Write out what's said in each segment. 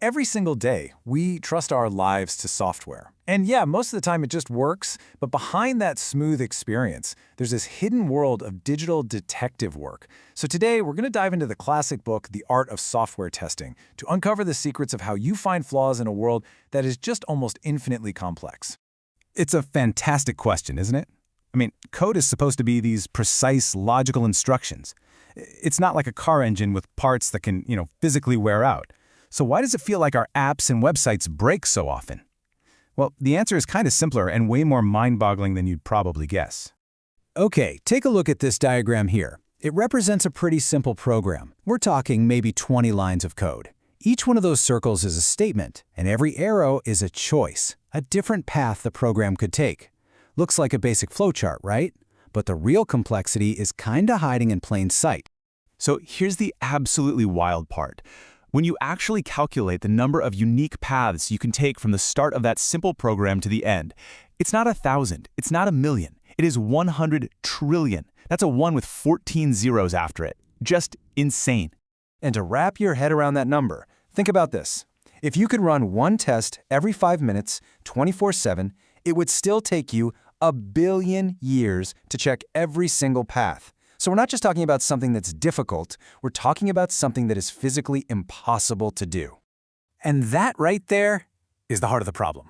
Every single day, we trust our lives to software. And yeah, most of the time it just works, but behind that smooth experience, there's this hidden world of digital detective work. So today, we're going to dive into the classic book, The Art of Software Testing, to uncover the secrets of how you find flaws in a world that is just almost infinitely complex. It's a fantastic question, isn't it? Code is supposed to be these precise, logical instructions. It's not like a car engine with parts that can, physically wear out. So why does it feel like our apps and websites break so often? Well, the answer is kind of simpler and way more mind-boggling than you'd probably guess. Okay, take a look at this diagram here. It represents a pretty simple program. We're talking maybe 20 lines of code. Each one of those circles is a statement, and every arrow is a choice, a different path the program could take. Looks like a basic flowchart, right? But the real complexity is kinda hiding in plain sight. So here's the absolutely wild part. When you actually calculate the number of unique paths you can take from the start of that simple program to the end, it's not 1,000, it's not 1,000,000, it is 100 trillion. That's a 1 with 14 zeros after it. Just insane. And to wrap your head around that number, think about this. If you could run one test every 5 minutes, 24/7, it would still take you 1,000,000,000 years to check every single path. So we're not just talking about something that's difficult, we're talking about something that is physically impossible to do. And that right there is the heart of the problem.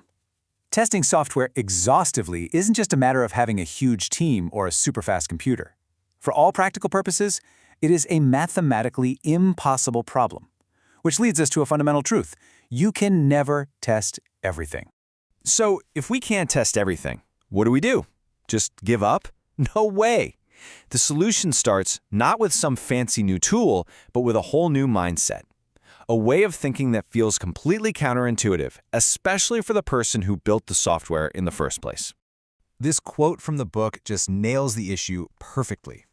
Testing software exhaustively isn't just a matter of having a huge team or a super fast computer. For all practical purposes, it is a mathematically impossible problem. Which leads us to a fundamental truth. You can never test everything. So if we can't test everything, what do? Just give up? No way. The solution starts not with some fancy new tool, but with a whole new mindset. A way of thinking that feels completely counterintuitive, especially for the person who built the software in the first place. This quote from the book just nails the issue perfectly.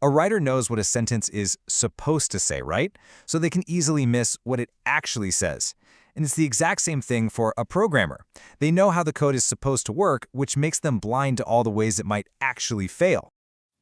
A writer knows what a sentence is supposed to say, right? So they can easily miss what it actually says. And it's the exact same thing for a programmer. They know how the code is supposed to work, which makes them blind to all the ways it might actually fail.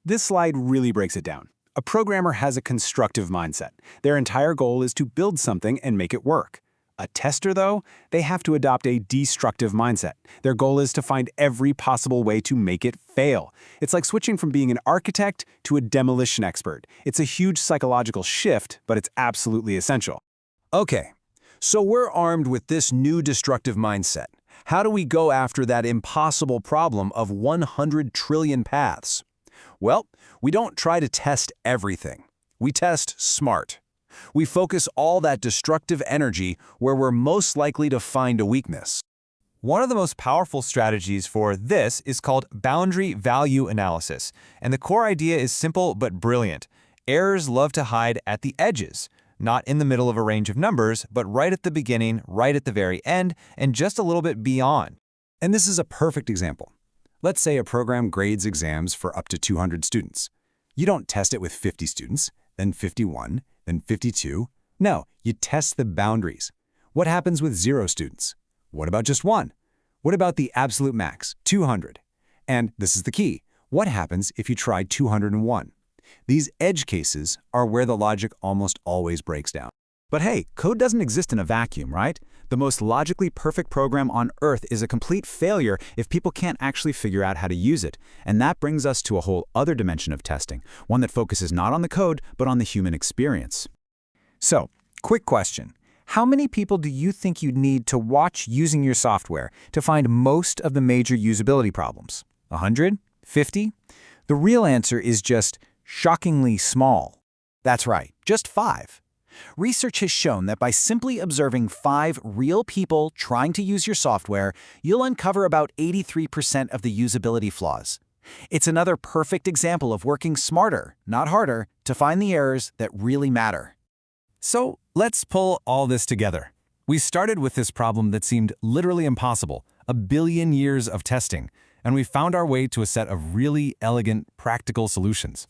This slide really breaks it down. A programmer has a constructive mindset. Their entire goal is to build something and make it work. A tester, though, they have to adopt a destructive mindset. Their goal is to find every possible way to make it fail. It's like switching from being an architect to a demolition expert. It's a huge psychological shift, but it's absolutely essential. Okay, so we're armed with this new destructive mindset. How do we go after that impossible problem of 100 trillion paths? Well, we don't try to test everything. We test smart. We focus all that destructive energy where we're most likely to find a weakness. One of the most powerful strategies for this is called boundary value analysis, and the core idea is simple but brilliant. Errors love to hide at the edges, not in the middle of a range of numbers, but right at the beginning, right at the very end, and just a little bit beyond. And this is a perfect example. Let's say a program grades exams for up to 200 students. You don't test it with 50 students, then 51, then 52. No, you test the boundaries. What happens with 0 students? What about just 1? What about the absolute max, 200? And this is the key. What happens if you try 201? These edge cases are where the logic almost always breaks down. But hey, code doesn't exist in a vacuum, right? The most logically perfect program on Earth is a complete failure if people can't actually figure out how to use it. And that brings us to a whole other dimension of testing, one that focuses not on the code, but on the human experience. So, quick question. How many people do you think you'd need to watch using your software to find most of the major usability problems? 100? 50? The real answer is just shockingly small. That's right, just 5. Research has shown that by simply observing 5 real people trying to use your software, you'll uncover about 83% of the usability flaws. It's another perfect example of working smarter, not harder, to find the errors that really matter. So let's pull all this together. We started with this problem that seemed literally impossible, 1,000,000,000 years of testing, and we found our way to a set of really elegant, practical solutions.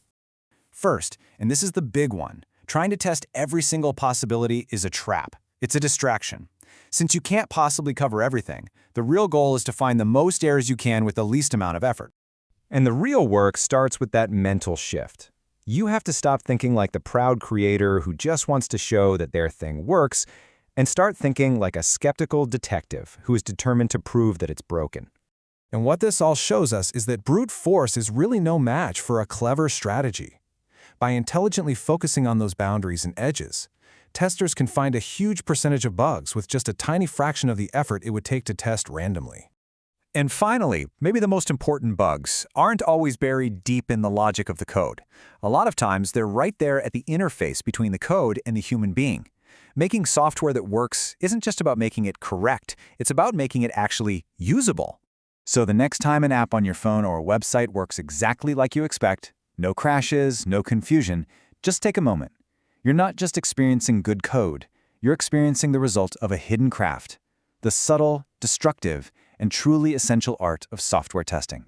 First, and this is the big one, trying to test every single possibility is a trap. It's a distraction. Since you can't possibly cover everything, the real goal is to find the most errors you can with the least amount of effort. And the real work starts with that mental shift. You have to stop thinking like the proud creator who just wants to show that their thing works, And start thinking like a skeptical detective who is determined to prove that it's broken. And what this all shows us is that brute force is really no match for a clever strategy. By intelligently focusing on those boundaries and edges, testers can find a huge percentage of bugs with just a tiny fraction of the effort it would take to test randomly. And finally, maybe the most important bugs aren't always buried deep in the logic of the code. A lot of times, they're right there at the interface between the code and the human being. Making software that works isn't just about making it correct, it's about making it actually usable. So the next time an app on your phone or a website works exactly like you expect, no crashes, no confusion, just take a moment. You're not just experiencing good code, you're experiencing the result of a hidden craft, the subtle, destructive, and truly essential art of software testing.